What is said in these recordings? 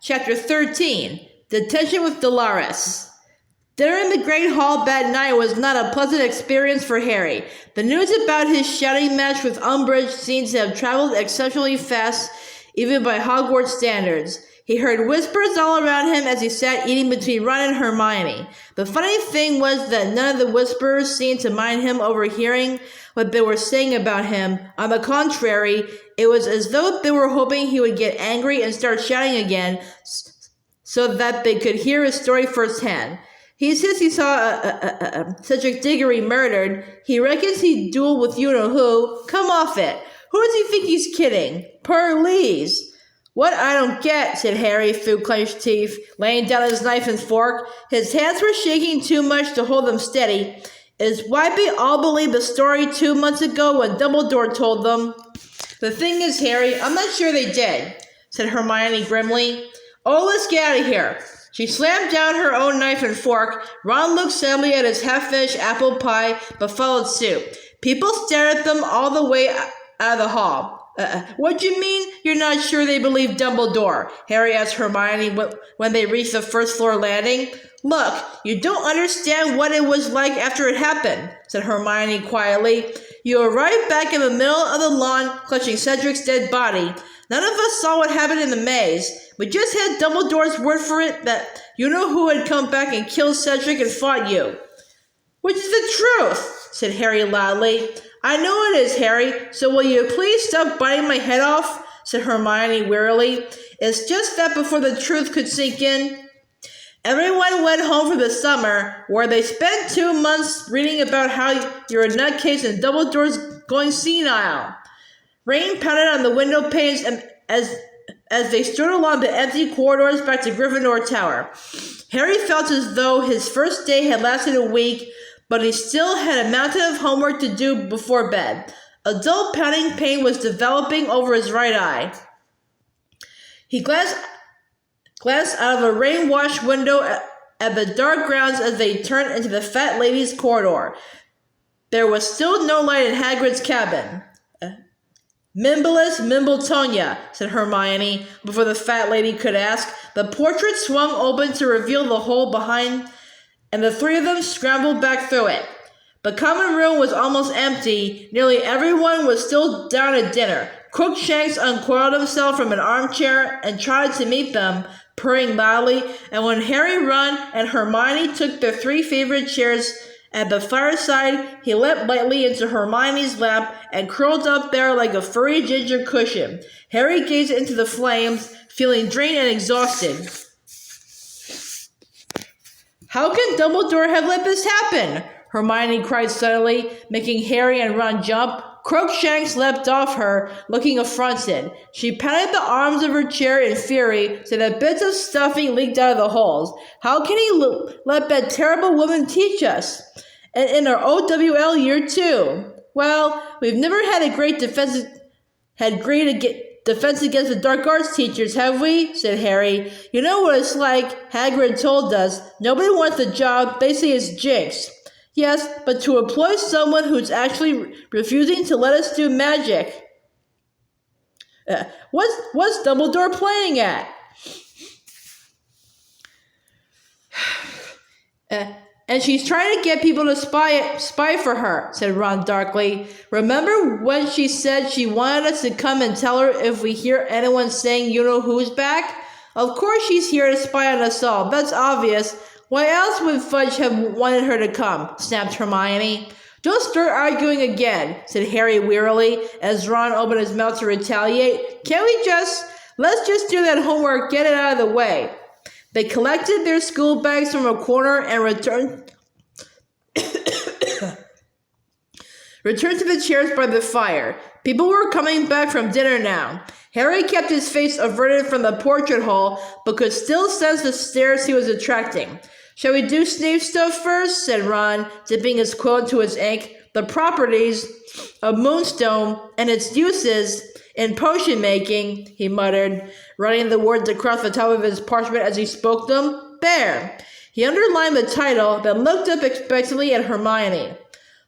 Chapter 13, Detention with Dolores. Dinner in the Great Hall that night was not a pleasant experience for Harry. The news about his shouting match with Umbridge seems to have traveled exceptionally fast, even by Hogwarts standards. He heard whispers all around him as he sat eating between Ron and Hermione. The funny thing was that none of the whisperers seemed to mind him overhearing what they were saying about him. On the contrary, it was as though they were hoping he would get angry and start shouting again so that they could hear his story firsthand. He says he saw Cedric Diggory murdered. He reckons he'd duel with you-know-who. Come off it. Who does he think he's kidding? Perlise. What I don't get, said Harry through clenched teeth, laying down his knife and fork. His hands were shaking too much to hold them steady. Is why they all believed the story 2 months ago when Dumbledore told them? The thing is, Harry, I'm not sure they did, said Hermione grimly. Oh, let's get out of here. She slammed down her own knife and fork. Ron looked sadly at his half-finished apple pie, but followed suit. People stared at them all the way out of the hall. What do you mean you're not sure they believe Dumbledore? Harry asked Hermione when they reached the first-floor landing. Look, you don't understand what it was like after it happened, said Hermione quietly. You arrived back in the middle of the lawn, clutching Cedric's dead body. None of us saw what happened in the maze. We just had Dumbledore's word for it that you-know-who had come back and killed Cedric and fought you. Which is the truth, said Harry loudly. I know it is, Harry, so will you please stop biting my head off, said Hermione wearily. It's just that before the truth could sink in. Everyone went home for the summer, where they spent 2 months reading about how you're a nutcase and Dumbledore's going senile. Rain pounded on the window panes as they strode along the empty corridors back to Gryffindor Tower. Harry felt as though his first day had lasted a week, but he still had a mountain of homework to do before bed. A dull pounding pain was developing over his right eye. He glanced out of a rain-washed window at the dark grounds as they turned into the fat lady's corridor. There was still no light in Hagrid's cabin. Mimbless Mimbletonia, said Hermione, before the fat lady could ask. The portrait swung open to reveal the hole behind, and the three of them scrambled back through it. The common room was almost empty. Nearly everyone was still down at dinner. Crookshanks uncoiled himself from an armchair and tried to meet them, purring loudly, and when Harry, Ron, and Hermione took their 3 favorite chairs at the fireside, he leapt lightly into Hermione's lap and curled up there like a furry ginger cushion. Harry gazed into the flames, feeling drained and exhausted. How can Dumbledore have let this happen? Hermione cried suddenly, making Harry and Ron jump. Crookshanks leapt off her, looking affronted. She pounded the arms of her chair in fury so that bits of stuffing leaked out of the holes. How can he let that terrible woman teach us? And in our OWL year 2. Well, we've never had a great defense against the dark arts teachers, have we? Said Harry. You know what it's like. Hagrid told us. Nobody wants the job. They say it's jinxed. Yes, but to employ someone who's actually refusing to let us do magic. What's Dumbledore playing at? And she's trying to get people to spy for her, said Ron darkly. Remember when she said she wanted us to come and tell her if we hear anyone saying you-know-who's back? Of course she's here to spy on us all. That's obvious. Why else would Fudge have wanted her to come? Snapped Hermione. Don't start arguing again, said Harry wearily, as Ron opened his mouth to retaliate. Let's just do that homework, get it out of the way. They collected their school bags from a corner and returned to the chairs by the fire. People were coming back from dinner now. Harry kept his face averted from the portrait hole, but could still sense the stares he was attracting. Shall we do Snape stuff first? Said Ron, dipping his quill into his ink. The properties of Moonstone and its uses in potion making, he muttered, running the words across the top of his parchment as he spoke them. There. He underlined the title, then looked up expectantly at Hermione.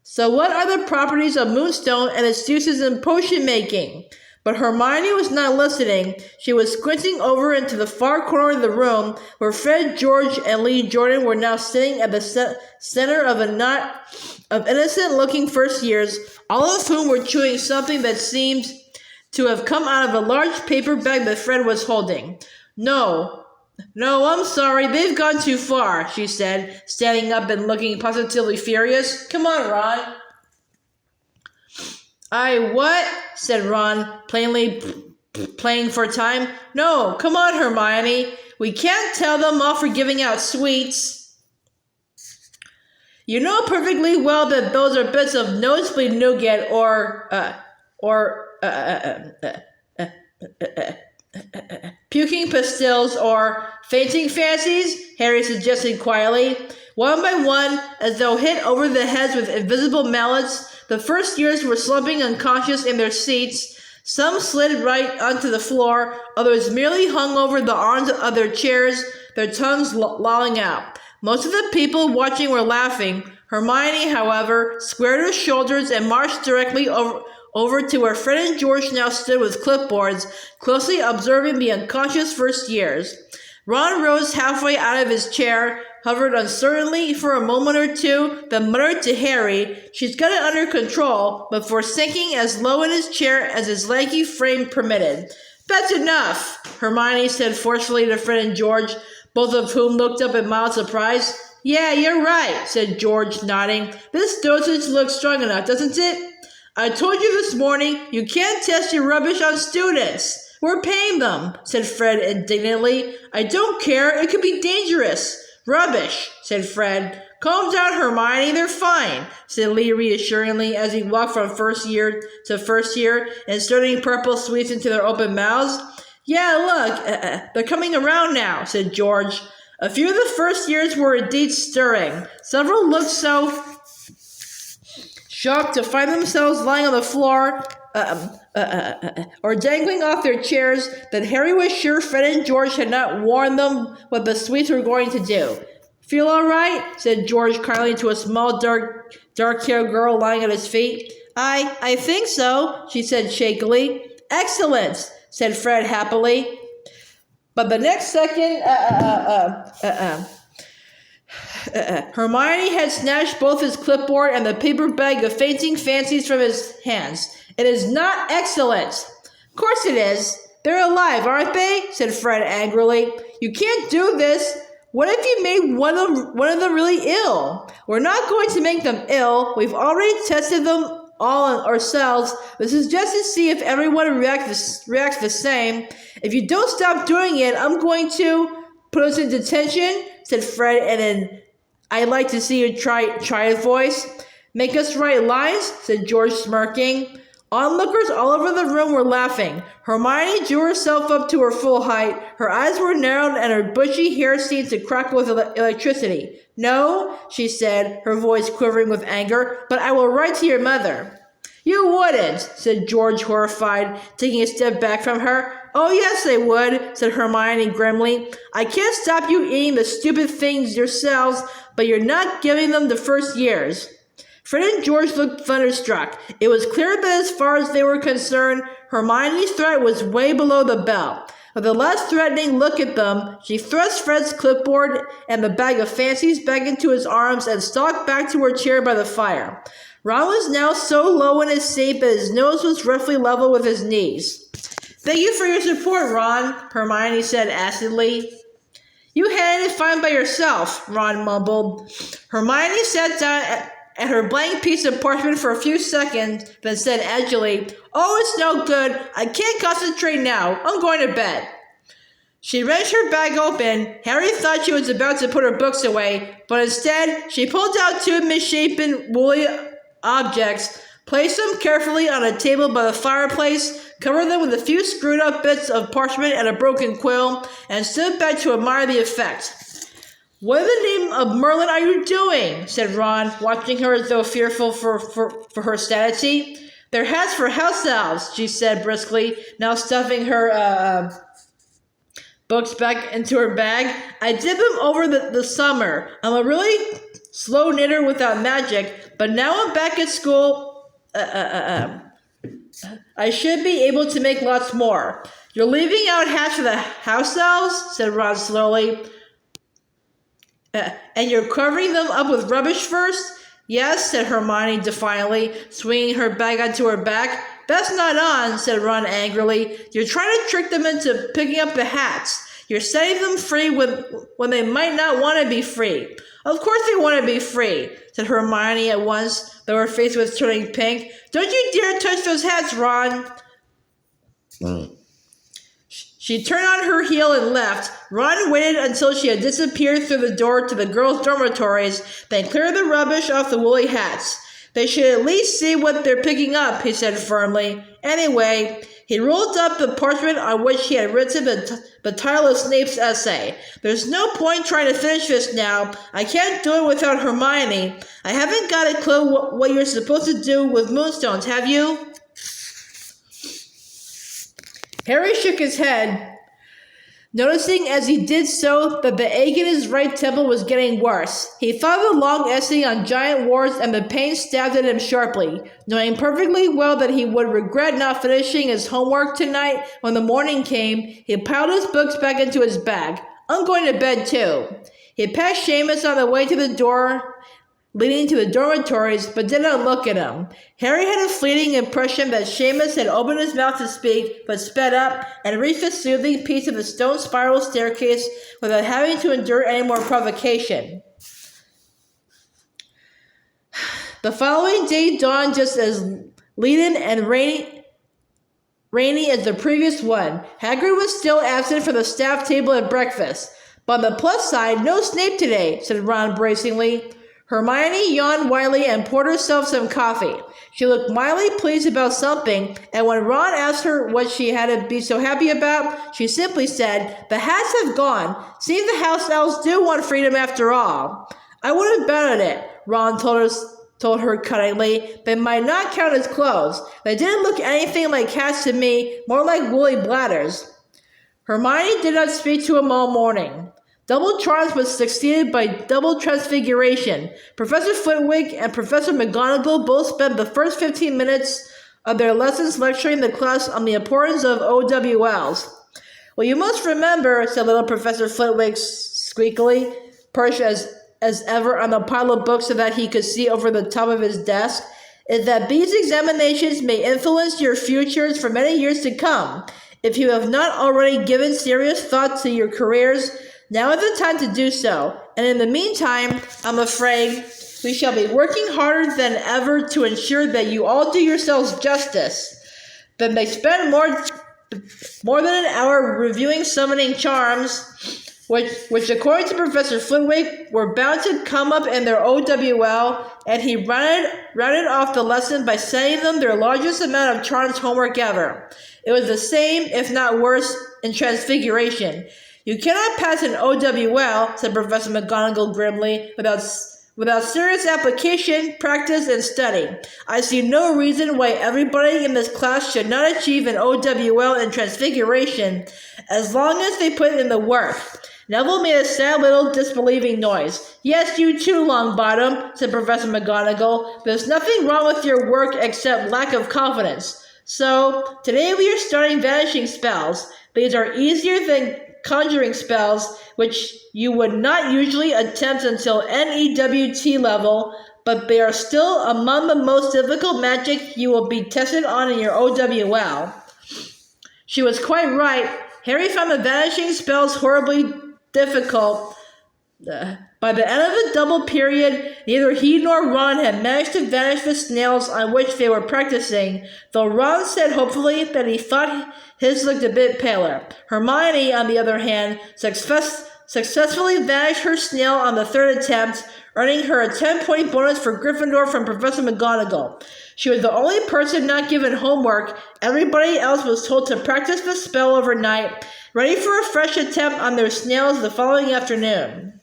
So what are the properties of Moonstone and its uses in potion making? But Hermione was not listening. She was squinting over into the far corner of the room where Fred, George, and Lee Jordan were now sitting at the center of a knot of innocent-looking first years, all of whom were chewing something that seemed to have come out of a large paper bag that Fred was holding. No, I'm sorry, they've gone too far, she said, standing up and looking positively furious. Come on, Ron. What? Said Ron, plainly playing for time. No, come on, Hermione. We can't tell them off for giving out sweets. You know perfectly well that those are bits of nosebleed nougat or puking pastilles or fainting fancies, Harry suggested quietly. One by one, as though hit over the heads with invisible mallets, the first years were slumping unconscious in their seats. Some slid right onto the floor, others merely hung over the arms of their chairs, their tongues lolling out. Most of the people watching were laughing. Hermione, however, squared her shoulders and marched directly over to where Fred and George now stood with clipboards, closely observing the unconscious first years. Ron rose halfway out of his chair, hovered uncertainly for a moment or two, then muttered to Harry, "She's got it under control," before sinking as low in his chair as his lanky frame permitted. "That's enough," Hermione said forcefully to Fred and George, both of whom looked up in mild surprise. "Yeah, you're right," said George, nodding. "This dosage looks strong enough, doesn't it? I told you this morning, you can't test your rubbish on students. We're paying them," said Fred indignantly. "I don't care, it could be dangerous." "Rubbish," said Fred. "Calm down, Hermione, they're fine," said Lee reassuringly as he walked from first year to first year, inserting purple sweets into their open mouths. "Yeah, look, they're coming around now," said George. A few of the first years were indeed stirring. Several looked so shocked to find themselves lying on the floor, or dangling off their chairs, that Harry was sure Fred and George had not warned them what the sweets were going to do. "Feel all right?" said George kindly to a small, dark-haired girl lying at his feet. I think so," she said shakily. "Excellent," said Fred happily. But the next second, Hermione had snatched both his clipboard and the paper bag of fainting fancies from his hands. "It is not excellent." "Of course it is. They're alive, aren't they?" said Fred angrily. "You can't do this. What if you made one of them really ill?" "We're not going to make them ill. We've already tested them all ourselves. This is just to see if everyone reacts the same. If you don't stop doing it, I'm going to put us in detention," said Fred in an "I'd like to see you try voice." "Make us write lines," said George, smirking. Onlookers all over the room were laughing. Hermione drew herself up to her full height. Her eyes were narrowed and her bushy hair seemed to crackle with electricity. "No," she said, her voice quivering with anger, "but I will write to your mother." "You wouldn't," said George, horrified, taking a step back from her. "Oh, yes, I would," said Hermione grimly. "I can't stop you eating the stupid things yourselves, but you're not giving them the first years." Fred and George looked thunderstruck. It was clear that as far as they were concerned, Hermione's threat was way below the belt. With a less threatening look at them, she thrust Fred's clipboard and the bag of fancies back into his arms and stalked back to her chair by the fire. Ron was now so low in his seat that his nose was roughly level with his knees. "Thank you for your support, Ron," Hermione said acidly. "You handled it fine by yourself," Ron mumbled. Hermione sat down at her blank piece of parchment for a few seconds, then said agilely, "Oh, it's no good. I can't concentrate now. I'm going to bed." She wrenched her bag open. Harry thought she was about to put her books away, but instead, she pulled out two misshapen, woolly objects, placed them carefully on a table by the fireplace, covered them with a few screwed-up bits of parchment and a broken quill, and stood back to admire the effect. "What in the name of Merlin are you doing?" said Ron, watching her as though fearful for her sanity. "They're hats for house elves," she said briskly, now stuffing her books back into her bag. "I did them over the summer. I'm a really slow knitter without magic, but now I'm back at school. I should be able to make lots more. You're leaving out hats for the house elves? Said Ron slowly. And you're covering them up with rubbish first? Yes, said Hermione defiantly, swinging her bag onto her back. That's not on, said Ron angrily. You're trying to trick them into picking up the hats. You're setting them free when they might not want to be free. Of course they want to be free, said Hermione at once, though her face was turning pink. Don't you dare touch those hats, Ron. She turned on her heel and left. Ron waited until she had disappeared through the door to the girls' dormitories, then cleared the rubbish off the woolly hats. They should at least see what they're picking up, he said firmly. Anyway, he rolled up the parchment on which he had written the title of Snape's essay. There's no point trying to finish this now. I can't do it without Hermione. I haven't got a clue what you're supposed to do with moonstones, have you? Harry shook his head, noticing as he did so that the ache in his right temple was getting worse. He thought of the long essay on giant wars and the pain stabbed at him sharply, knowing perfectly well that he would regret not finishing his homework tonight. When the morning came, he piled his books back into his bag. I'm going to bed too. He passed Seamus on the way to the door leading to the dormitories, but did not look at him. Harry had a fleeting impression that Seamus had opened his mouth to speak, but sped up and reached the soothing piece of the stone spiral staircase without having to endure any more provocation. The following day dawned just as leaden and rainy as the previous one. Hagrid was still absent from the staff table at breakfast. But on the plus side, no Snape today, said Ron bracingly. Hermione yawned widely and poured herself some coffee. She looked mildly pleased about something, and when Ron asked her what she had to be so happy about, she simply said, "The hats have gone. Seems the house elves do want freedom after all." I wouldn't bet on it, Ron told her cuttingly. They might not count as clothes. They didn't look anything like hats to me, more like woolly bladders. Hermione did not speak to him all morning. Double charms was succeeded by double transfiguration. Professor Flitwick and Professor McGonagall both spent the first 15 minutes of their lessons lecturing the class on the importance of OWLs. Well, you must remember, said little Professor Flitwick squeakily, perched as ever on the pile of books so that he could see over the top of his desk, is that these examinations may influence your futures for many years to come. If you have not already given serious thought to your careers, now is the time to do so, and in the meantime, I'm afraid we shall be working harder than ever to ensure that you all do yourselves justice. Then they spent more than an hour reviewing summoning charms, which according to Professor Flitwick, were bound to come up in their OWL, and he rounded off the lesson by sending them their largest amount of charms homework ever. It was the same, if not worse, in Transfiguration. You cannot pass an OWL, said Professor McGonagall grimly, without serious application, practice, and study. I see no reason why everybody in this class should not achieve an OWL in Transfiguration, as long as they put in the work. Neville made a sad little disbelieving noise. Yes, you too, Longbottom, said Professor McGonagall. There's nothing wrong with your work except lack of confidence. So, today we are starting vanishing spells. These are easier than conjuring spells, which you would not usually attempt until NEWT level, but they are still among the most difficult magic you will be tested on in your OWL. She was quite right. Harry found the vanishing spells horribly difficult. By the end of the double period, neither he nor Ron had managed to vanish the snails on which they were practicing, though Ron said hopefully that he thought his looked a bit paler. Hermione, on the other hand, successfully vanished her snail on the third attempt, earning her a 10-point bonus for Gryffindor from Professor McGonagall. She was the only person not given homework. Everybody else was told to practice the spell overnight, ready for a fresh attempt on their snails the following afternoon.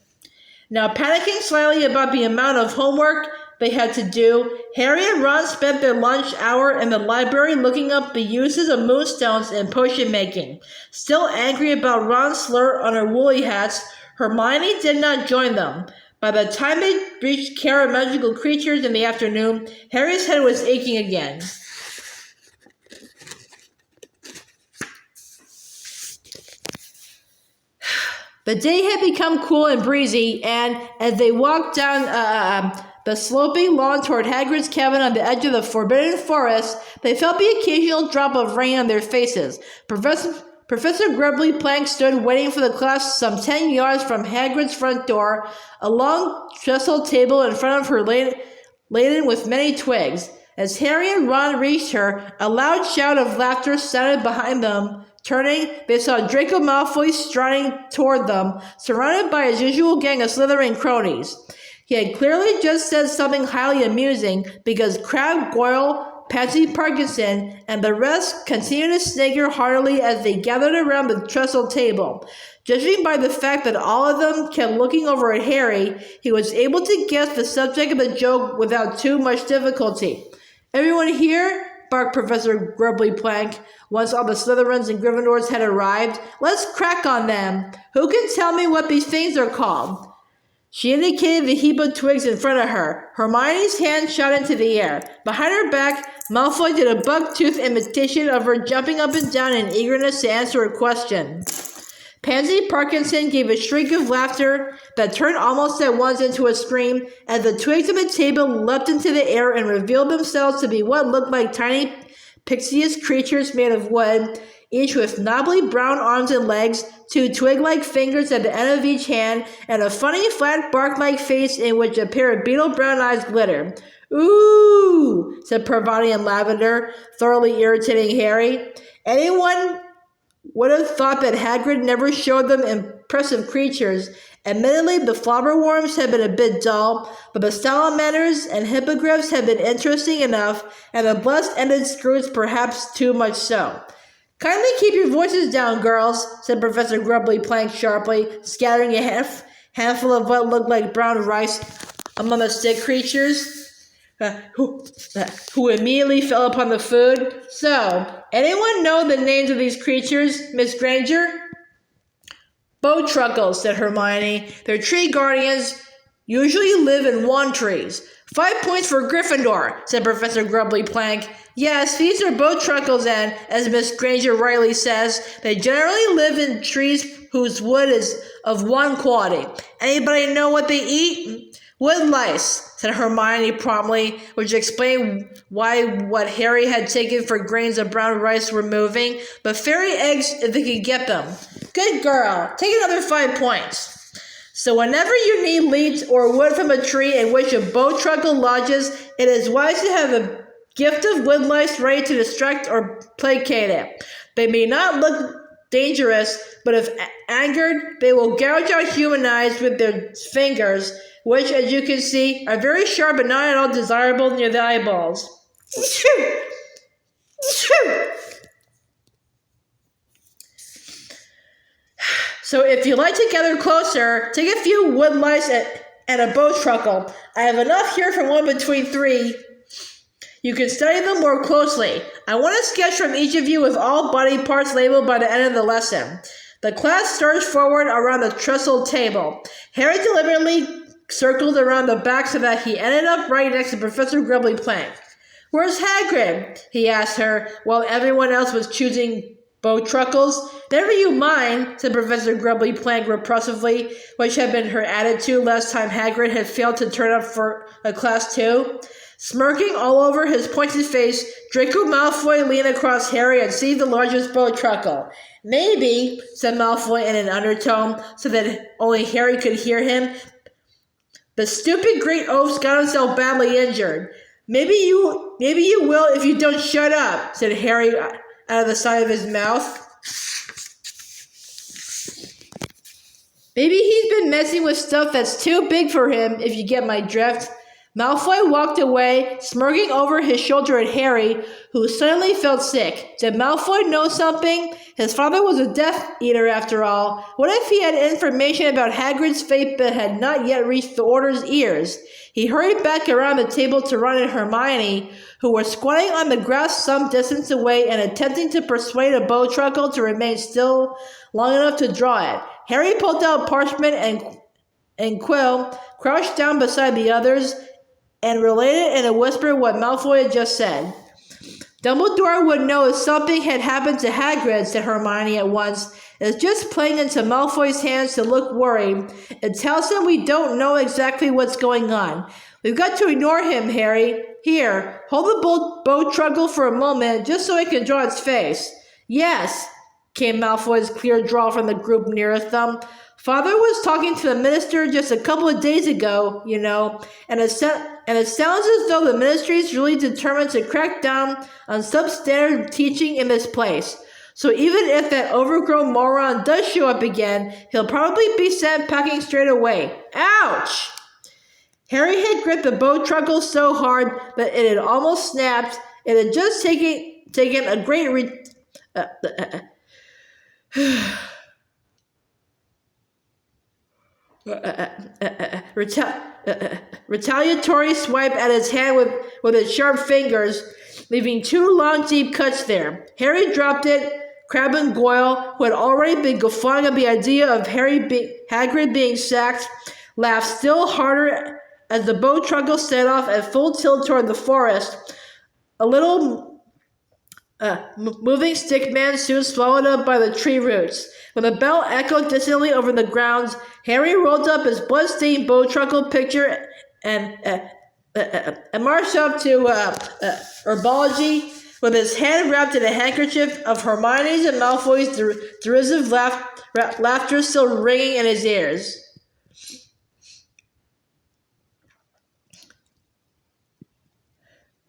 Now, panicking slightly about the amount of homework they had to do, Harry and Ron spent their lunch hour in the library looking up the uses of moonstones in potion making. Still angry about Ron's slur on her woolly hats, Hermione did not join them. By the time they reached Care of Magical Creatures in the afternoon, Harry's head was aching again. The day had become cool and breezy, and as they walked down the sloping lawn toward Hagrid's cabin on the edge of the Forbidden Forest, they felt the occasional drop of rain on their faces. Professor Grubbly Plank stood waiting for the class some 10 yards from Hagrid's front door, a long trestle table in front of her laden with many twigs. As Harry and Ron reached her, a loud shout of laughter sounded behind them. Turning, they saw Draco Malfoy striding toward them, surrounded by his usual gang of Slytherin cronies. He had clearly just said something highly amusing, because Crabbe Goyle, Patsy Parkinson, and the rest continued to snigger heartily as they gathered around the trestle table. Judging by the fact that all of them kept looking over at Harry, he was able to guess the subject of the joke without too much difficulty. "Everyone here?" barked Professor Grubbly Plank, once all the Slytherins and Gryffindors had arrived. "Let's crack on them. Who can tell me what these things are called?" She indicated the heap of twigs in front of her. Hermione's hand shot into the air. Behind her back, Malfoy did a buck-tooth imitation of her, jumping up and down in eagerness to answer a question. Pansy Parkinson gave a shriek of laughter that turned almost at once into a scream as the twigs of the table leapt into the air and revealed themselves to be what looked like tiny pixie creatures made of wood, each with knobbly brown arms and legs, 2 twig-like fingers at the end of each hand, and a funny flat bark-like face in which a pair of beetle brown eyes glittered. "Ooh," said Parvati in lavender, thoroughly irritating Harry. Anyone would have thought that Hagrid never showed them impressive creatures. Admittedly, the flobberworms had been a bit dull, but the salamanders and hippogriffs had been interesting enough, and the blessed-ended screws perhaps too much so. "Kindly keep your voices down, girls," said Professor Grubbly Plank sharply, scattering a handful of what looked like brown rice among the stick creatures, who immediately fell upon the food. "So, anyone know the names of these creatures, Miss Granger?" "Bowtruckles," said Hermione. "They're tree guardians, usually live in wand trees." 5 points for Gryffindor," said Professor Grubbly Plank. "Yes, these are Bowtruckles, and, as Miss Granger rightly says, they generally live in trees whose wood is of one quality. Anybody know what they eat?" "Wood lice," said Hermione promptly, which explained why what Harry had taken for grains of brown rice were moving. "But fairy eggs if they could get them." "Good girl. Take another 5 points." "So whenever you need leaves or wood from a tree in which a bowtruckle lodges, it is wise to have a gift of wood lice ready to distract or placate it. They may not look dangerous, but if angered, they will gouge out human eyes with their fingers, which, as you can see, are very sharp and not at all desirable near the eyeballs." "So if you'd like to gather closer, take a few wood lice and a bowtruckle. I have enough here for one between 3. You can study them more closely. I want a sketch from each of you with all body parts labeled by the end of the lesson." The class surged forward around the trestle table. Harry deliberately circled around the back so that he ended up right next to Professor Grubbly Plank. "Where's Hagrid?" he asked her, while everyone else was choosing bowtruckles. "Never you mind," said Professor Grubbly Plank repressively, which had been her attitude last time Hagrid had failed to turn up for a class too. Smirking all over his pointed face, Draco Malfoy leaned across Harry and seized the largest bowtruckle. "Maybe," said Malfoy in an undertone, so that only Harry could hear him, "the stupid great oaf's got himself badly injured." Maybe you will if you don't shut up," said Harry out of the side of his mouth. "Maybe he's been messing with stuff that's too big for him, if you get my drift." Malfoy walked away, smirking over his shoulder at Harry, who suddenly felt sick. Did Malfoy know something? His father was a Death Eater after all. What if he had information about Hagrid's fate but had not yet reached the Order's ears? He hurried back around the table to Ron and Hermione, who were squatting on the grass some distance away and attempting to persuade a bowtruckle to remain still long enough to draw it. Harry pulled out parchment and quill, crouched down beside the others, and related in a whisper what Malfoy had just said. "Dumbledore would know if something had happened to Hagrid," said Hermione at once. It's just playing into Malfoy's hands to look worried. It tells him we don't know exactly what's going on. We've got to ignore him, Harry. Here, hold the bow truggle for a moment, just so I can draw its face. Yes, came Malfoy's clear drawl from the group nearest them. Father was talking to the minister just a couple of days ago, you know, and it sounds as though the ministry is really determined to crack down on substandard teaching in this place. So even if that overgrown moron does show up again, he'll probably be sent packing straight away. Ouch! Harry had gripped the bow truggle so hard that it had almost snapped. It had just taken a great retaliatory swipe at his hand with its sharp fingers, leaving 2 long, deep cuts there. Harry dropped it. Crabbe and Goyle, who had already been guffawing at the idea of Hagrid being sacked, laughed still harder as the bow truggle set off at full tilt toward the forest. A little moving stick man soon swallowed up by the tree roots. When the bell echoed distantly over the grounds, Harry rolled up his blood-stained bow truggle picture and marched up to herbology with his hand wrapped in a handkerchief of Hermione's and Malfoy's derisive laughter still ringing in his ears.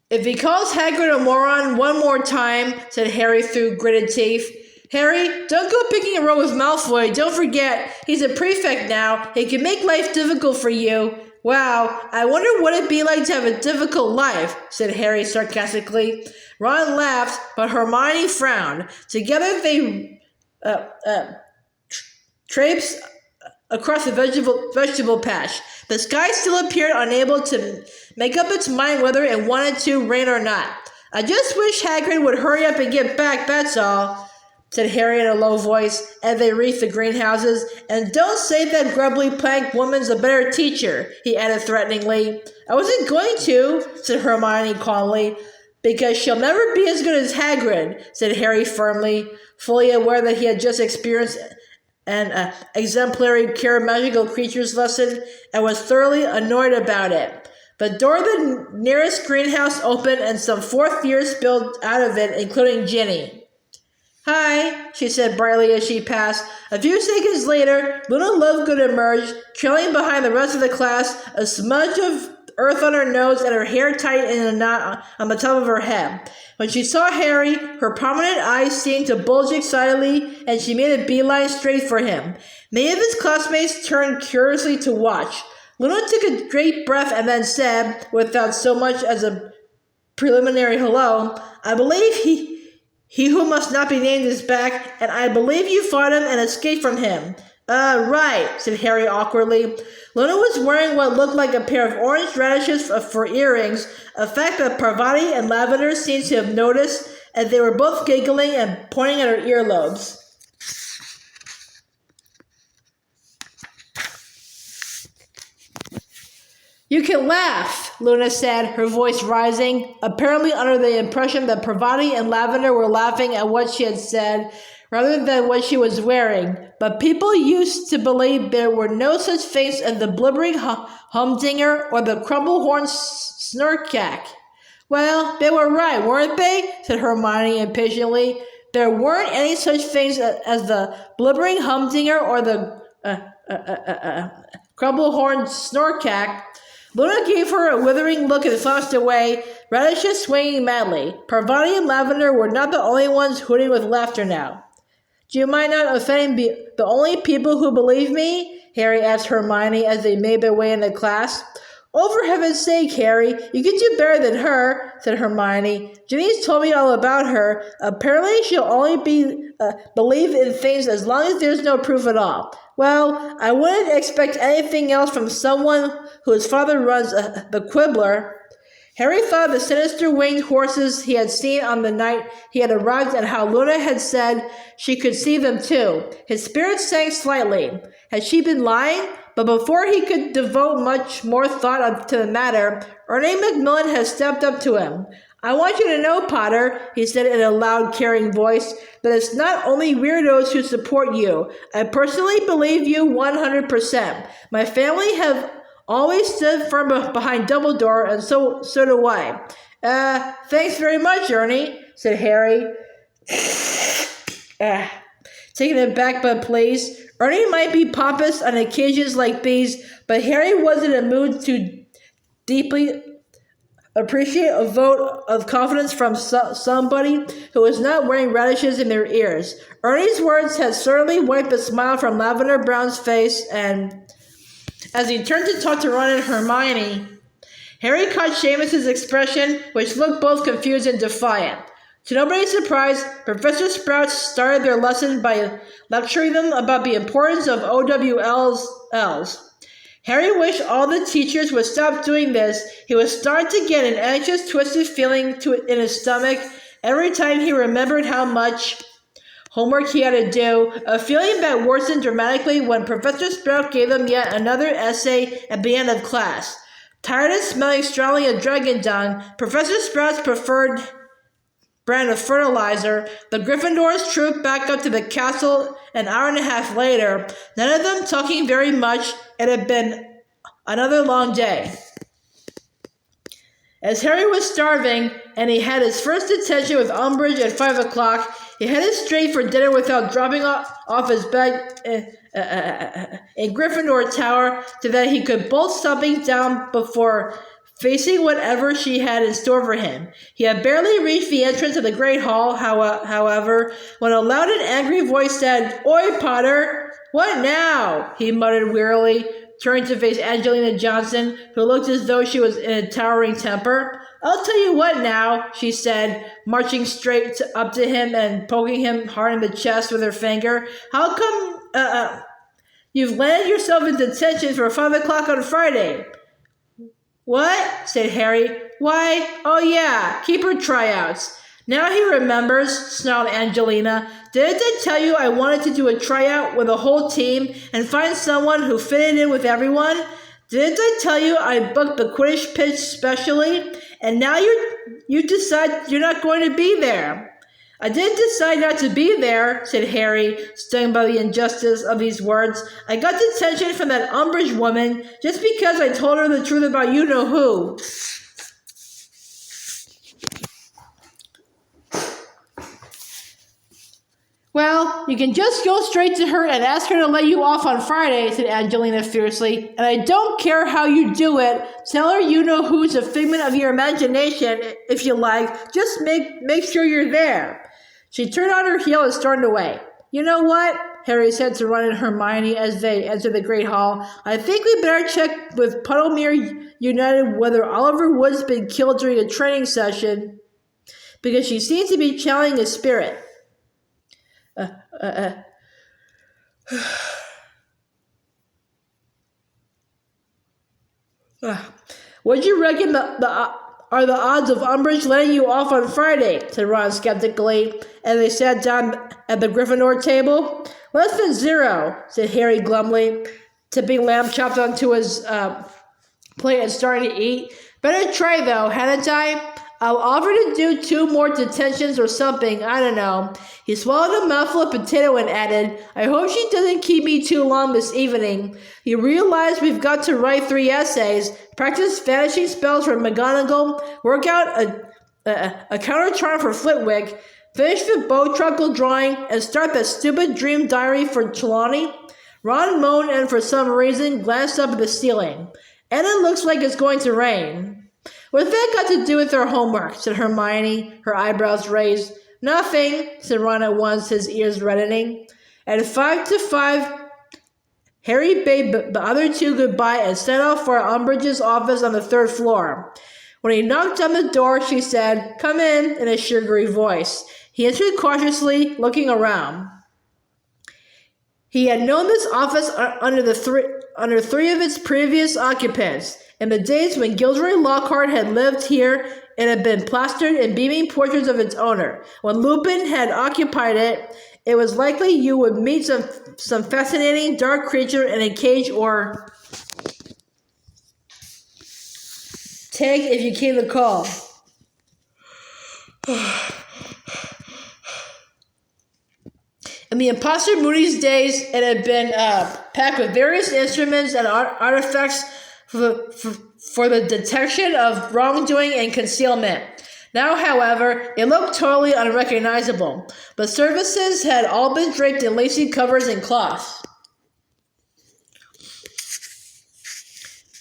If he calls Hagrid a moron one more time, said Harry through gritted teeth. Harry, don't go picking a row with Malfoy. Don't forget, he's a prefect now. He can make life difficult for you. Wow, I wonder what it'd be like to have a difficult life, said Harry sarcastically. Ron laughed, but Hermione frowned. Together they traipsed across the vegetable patch. The sky still appeared unable to make up its mind whether it wanted to rain or not. I just wish Hagrid would hurry up and get back, that's all, said Harry in a low voice as they reached the greenhouses. And don't say that grubbly plank woman's a better teacher, he added threateningly. I wasn't going to, said Hermione calmly. Because she'll never be as good as Hagrid, said Harry firmly, fully aware that he had just experienced an exemplary cure magical creatures lesson and was thoroughly annoyed about it. The door of the nearest greenhouse opened and some 4th years spilled out of it, including Ginny. Hi, she said brightly as she passed. A few seconds later, Luna Lovegood emerged, trailing behind the rest of the class, a smudge of earth on her nose and her hair tight in a knot on the top of her head. When she saw Harry, her prominent eyes seemed to bulge excitedly, and she made a beeline straight for him. Many of his classmates turned curiously to watch. Luna took a great breath and then said, without so much as a preliminary hello, I believe he who must not be named is back, and I believe you fought him and escaped from him. Right, said Harry awkwardly. Luna was wearing what looked like a pair of orange radishes for earrings, a fact that Parvati and Lavender seemed to have noticed as they were both giggling and pointing at her earlobes. You can laugh, Luna said, her voice rising, apparently under the impression that Parvati and Lavender were laughing at what she had said, rather than what she was wearing. But people used to believe there were no such things as the blibbering humdinger or the crumble-horned snurkak. Well, they were right, weren't they? Said Hermione impatiently. There weren't any such things as the blibbering humdinger or the crumble-horned snorkak. Luna gave her a withering look and flounced away, radishes swinging madly. Parvati and Lavender were not the only ones hooting with laughter now. Do you mind not offending the only people who believe me? Harry asked Hermione as they made their way into class. Oh, for heaven's sake, Harry, you can do better than her, said Hermione. Ginny's told me all about her. Apparently she'll only believe in things as long as there's no proof at all. Well, I wouldn't expect anything else from someone whose father runs the Quibbler. Harry thought of the sinister winged horses he had seen on the night he had arrived and how Luna had said she could see them too. His spirits sank slightly. Had she been lying? But before he could devote much more thought to the matter, Ernie Macmillan had stepped up to him. I want you to know, Potter, he said in a loud, caring voice, that it's not only weirdos who support you. I personally believe you 100%. My family have always stood firm behind Dumbledore, and so do I. Thanks very much, Ernie, said Harry. Taken aback but pleased. Ernie might be pompous on occasions like these, but Harry was in a mood to deeply appreciate a vote of confidence from somebody who was not wearing radishes in their ears. Ernie's words had certainly wiped a smile from Lavender Brown's face, and as he turned to talk to Ron and Hermione, Harry caught Seamus's expression, which looked both confused and defiant. To nobody's surprise, Professor Sprout started their lesson by lecturing them about the importance of OWLs. Harry wished all the teachers would stop doing this. He was starting to get an anxious, twisted feeling in his stomach every time he remembered how much homework he had to do, a feeling that worsened dramatically when Professor Sprout gave them yet another essay at the end of class. Tired of smelling strongly of dragon dung, Professor Sprout's preferred brand of fertilizer, the Gryffindors trooped back up to the castle an hour and a half later, none of them talking very much. It had been another long day. As Harry was starving, and he had his first detention with Umbridge at 5 o'clock, he headed straight for dinner without dropping off his bag in Gryffindor Tower so that he could bolt something down before facing whatever she had in store for him. He had barely reached the entrance of the Great Hall, however, when a loud and angry voice said, "Oi, Potter! What now?" he muttered wearily, turning to face Angelina Johnson, who looked as though she was in a towering temper. "I'll tell you what now," she said, marching straight up to him and poking him hard in the chest with her finger. "How come, you've landed yourself in detention for 5 o'clock on Friday?" "What?" said Harry. "Why, oh yeah, keeper tryouts." "Now he remembers," snarled Angelina. "Didn't I tell you I wanted to do a tryout with a whole team and find someone who fitted in with everyone? Didn't I tell you I booked the Quidditch pitch specially? And now you decide you're not going to be there." "I didn't decide not to be there," said Harry, stung by the injustice of these words. "I got detention from that Umbridge woman just because I told her the truth about you-know-who." "Well, you can just go straight to her and ask her to let you off on Friday," said Angelina fiercely. "And I don't care how you do it. Tell her you-know-who's a figment of your imagination, if you like. Just make sure you're there." She turned on her heel and stormed away. "You know what?" Harry said to Ron and Hermione as they entered the Great Hall. "I think we better check with Puddlemere United whether Oliver Wood's been killed during a training session, because she seems to be channeling his spirit." "What do you reckon are the odds of Umbridge letting you off on Friday?" said Ron skeptically, as they sat down at the Gryffindor table. "Less than 0, said Harry glumly, tipping lamb chops onto his plate and starting to eat. "Better try, though, hadn't I? I'll offer to do 2 more detentions or something, I don't know." He swallowed a mouthful of potato and added, "I hope she doesn't keep me too long this evening. You realize we've got to write 3 essays, practice vanishing spells for McGonagall, work out a counter charm for Flitwick, finish the Bowtruckle drawing, and start that stupid dream diary for Trelawney?" Ron moaned and for some reason glanced up at the ceiling. "And it looks like it's going to rain." "What's that got to do with our homework?" said Hermione, her eyebrows raised. "Nothing," said Ron at once, his ears reddening. At 5 Harry bade the other 2 goodbye and set off for Umbridge's office on the 3rd floor. When he knocked on the door, she said, "Come in a sugary voice. He entered cautiously, looking around. He had known this office under 3 of its previous occupants. In the days when Gilderoy Lockhart had lived here, it had been plastered in beaming portraits of its owner. When Lupin had occupied it, it was likely you would meet some fascinating dark creature in a cage or tank if you came to call. In the imposter Moody's days, it had been packed with various instruments and artifacts for the detection of wrongdoing and concealment. Now, however, it looked totally unrecognizable. The surfaces had all been draped in lacy covers and cloths.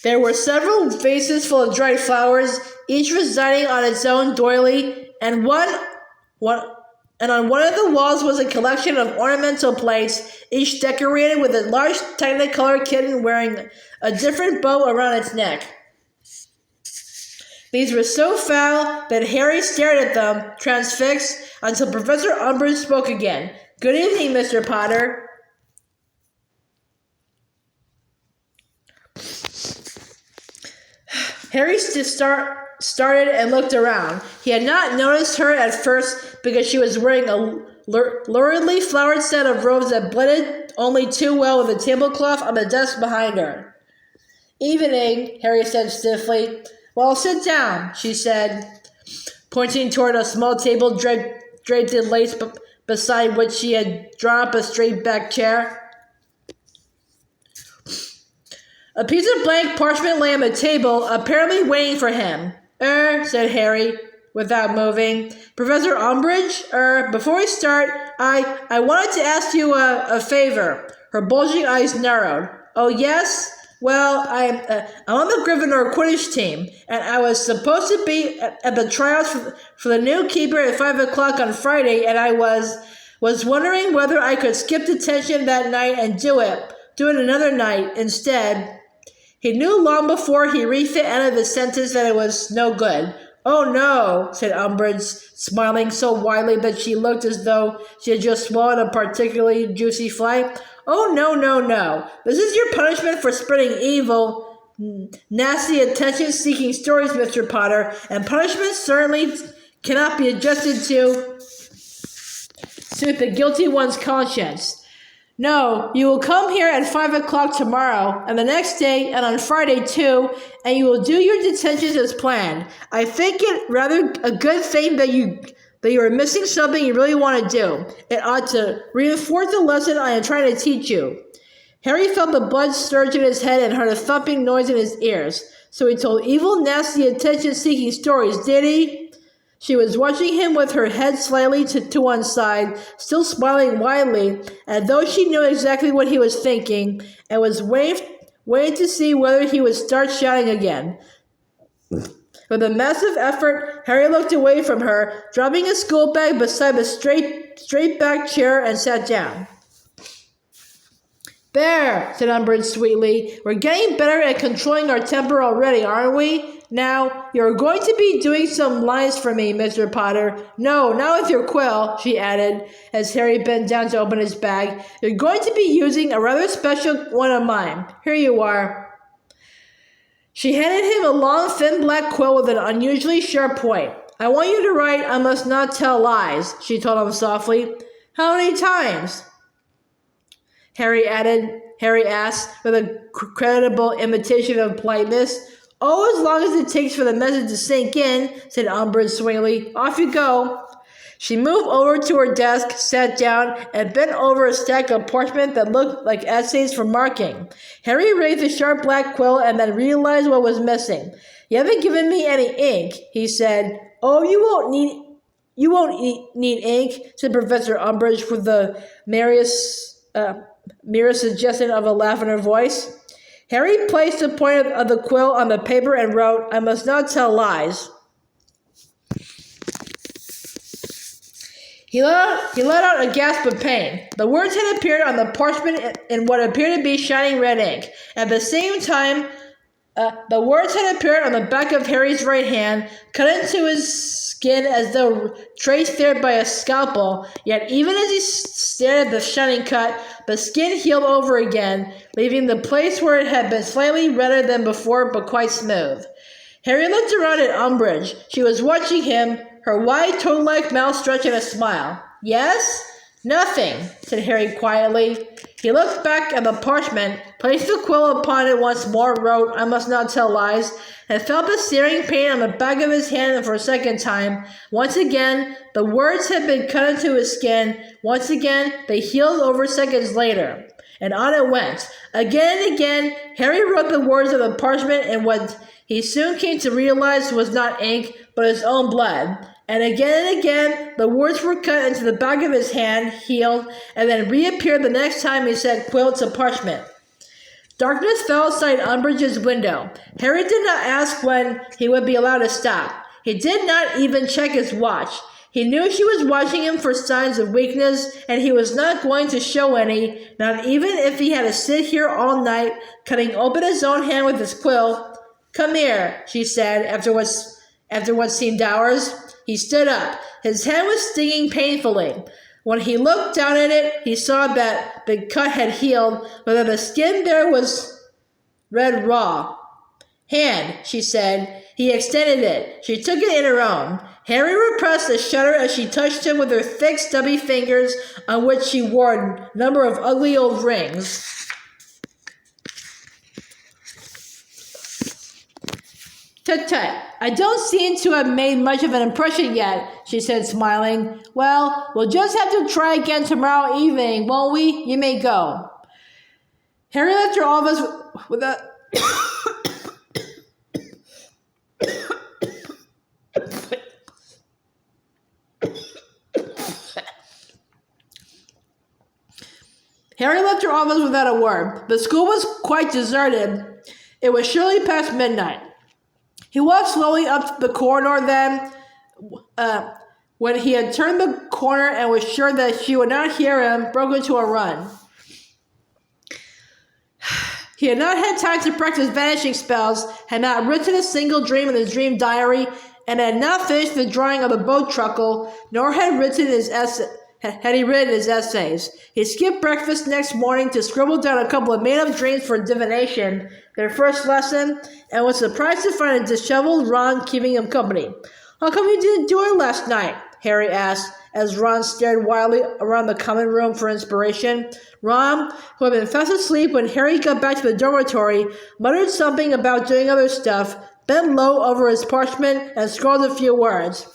There were several vases full of dried flowers, each residing on its own doily, and on one of the walls was a collection of ornamental plates, each decorated with a large technicolor kitten wearing a different bow around its neck. These were so foul that Harry stared at them, transfixed, until Professor Umbridge spoke again. "Good evening, Mr. Potter." Harry started and looked around. He had not noticed her at first because she was wearing a luridly flowered set of robes that blended only too well with the tablecloth on the desk behind her. "Evening," Harry said stiffly. "Well, sit down," she said, pointing toward a small table draped in lace beside which she had drawn up a straight-backed chair. A piece of blank parchment lay on the table, apparently waiting for him. Said Harry, without moving. "Professor Umbridge? Before we start, I wanted to ask you a favor." Her bulging eyes narrowed. "Oh, yes? Well, I'm on the Gryffindor Quidditch team, and I was supposed to be at the tryouts for the new keeper at 5 o'clock on Friday, and I was wondering whether I could skip detention that night and do it another night instead." He knew long before he reached the end of his sentence that it was no good. "Oh, no," said Umbridge, smiling so widely that she looked as though she had just swallowed a particularly juicy fly. "Oh, no, no, no. This is your punishment for spreading evil, nasty, attention-seeking stories, Mr. Potter, and punishment certainly cannot be adjusted to suit the guilty one's conscience. No, you will come here at 5 o'clock tomorrow, and the next day, and on Friday too, and you will do your detentions as planned. I think it rather a good thing that you are missing something you really want to do. It ought to reinforce the lesson I am trying to teach you." Harry felt the blood surge in his head and heard a thumping noise in his ears. "So he told evil, nasty, attention-seeking stories, did he?" She was watching him with her head slightly to one side, still smiling widely, as though she knew exactly what he was thinking, and was waiting to see whether he would start shouting again. With a massive effort, Harry looked away from her, dropping his school bag beside the straight-backed chair, and sat down. "There," said Umbridge sweetly. "We're getting better at controlling our temper already, aren't we? Now, you're going to be doing some lines for me, Mr. Potter. No, not with your quill," she added, as Harry bent down to open his bag. "You're going to be using a rather special one of mine. Here you are." She handed him a long, thin black quill with an unusually sharp point. "I want you to write, 'I must not tell lies,'" she told him softly. "How many times?" Harry asked, with a creditable imitation of politeness. "Oh, as long as it takes for the message to sink in," said Umbridge suavely. "Off you go." She moved over to her desk, sat down, and bent over a stack of parchment that looked like essays for marking. Harry raised the sharp black quill and then realized what was missing. "You haven't given me any ink," he said. "Oh, you won't need ink," said Professor Umbridge with the merest suggestion of a laugh in her voice. Harry placed the point of the quill on the paper and wrote, "I must not tell lies." He let out a gasp of pain. The words had appeared on the parchment in what appeared to be shining red ink. At the same time, the words had appeared on the back of Harry's right hand, cut into his skin as though traced there by a scalpel, yet even as he stared at the shining cut, the skin healed over again, leaving the place where it had been slightly redder than before, but quite smooth. Harry looked around at Umbridge. She was watching him, her wide, toad-like mouth stretched in a smile. "Yes?" Nothing, said Harry quietly. He looked back at the parchment, placed the quill upon it once more, wrote, I must not tell lies, and felt the searing pain on the back of his hand for a second time. Once again, the words had been cut into his skin. Once again, they healed over seconds later. And on it went. Again and again, Harry wrote the words of the parchment in what he soon came to realize was not ink, but his own blood. And again, the words were cut into the back of his hand, healed, and then reappeared the next time he set quill to parchment. Darkness fell outside Umbridge's window. Harry did not ask when he would be allowed to stop. He did not even check his watch. He knew she was watching him for signs of weakness, and he was not going to show any, not even if he had to sit here all night, cutting open his own hand with his quill. Come here, she said, after what seemed hours. He stood up. His hand was stinging painfully. When he looked down at it, he saw that the cut had healed, but that the skin there was red raw. Hand, she said. He extended it. She took it in her own. Harry repressed a shudder as she touched him with her thick, stubby fingers on which she wore a number of ugly old rings. Tut-tut, I don't seem to have made much of an impression yet, she said, smiling. Well, we'll just have to try again tomorrow evening, won't we? You may go. Harry left her office with a... Harry left her office without a word. The school was quite deserted. It was surely past midnight. He walked slowly up the corridor then, when he had turned the corner and was sure that she would not hear him, broke into a run. He had not had time to practice vanishing spells, had not written a single dream in his dream diary, and had not finished the drawing of the boat truckle, nor had he written his essays. He skipped breakfast next morning to scribble down a couple of made-up dreams for divination, their first lesson, and was surprised to find a disheveled Ron keeping him company. How come you didn't do it last night? Harry asked, as Ron stared wildly around the common room for inspiration. Ron, who had been fast asleep when Harry got back to the dormitory, muttered something about doing other stuff, bent low over his parchment, and scrawled a few words.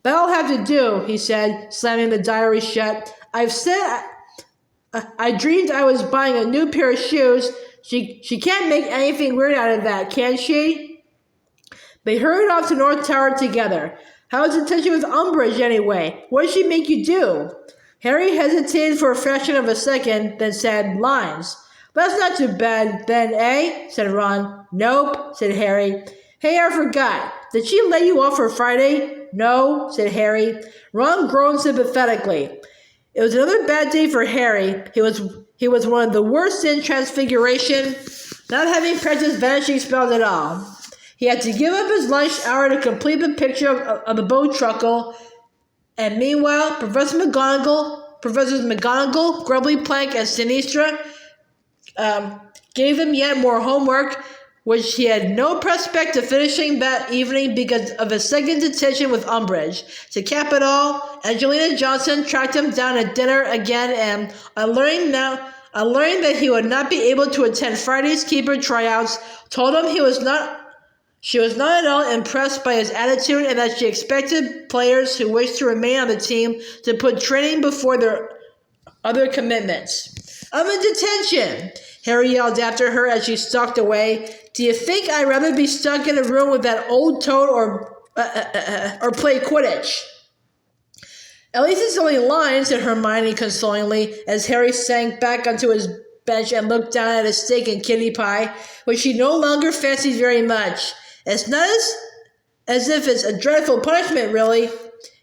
That'll have to do, he said, slamming the diary shut. I dreamed I was buying a new pair of shoes. She can't make anything weird out of that, can she? They hurried off to North Tower together. How's Detention with Umbridge, anyway? What did she make you do? Harry hesitated for a fraction of a second, then said, lines. That's not too bad, then, eh? Said Ron. Nope, said Harry. Hey, I forgot. Did she lay you off for Friday? No, said Harry. Ron groaned sympathetically. It was another bad day for Harry. He was one of the worst in Transfiguration, not having practiced vanishing spells at all. He had to give up his lunch hour to complete the picture of the boat truckle, and meanwhile, Professors McGonagall, Grubbly Plank, and Sinistra gave him yet more homework, which he had no prospect of finishing that evening because of his second detention with Umbridge. To cap it all, Angelina Johnson tracked him down at dinner again, and on learning that he would not be able to attend Friday's keeper tryouts, told him she was not at all impressed by his attitude and that she expected players who wished to remain on the team to put training before their other commitments. I'm in detention, Harry yelled after her as she stalked away. Do you think I'd rather be stuck in a room with that old toad or play Quidditch? At least it's only lines, said Hermione consolingly, as Harry sank back onto his bench and looked down at his steak and kitty pie, which he no longer fancied very much. It's not as if it's a dreadful punishment, really.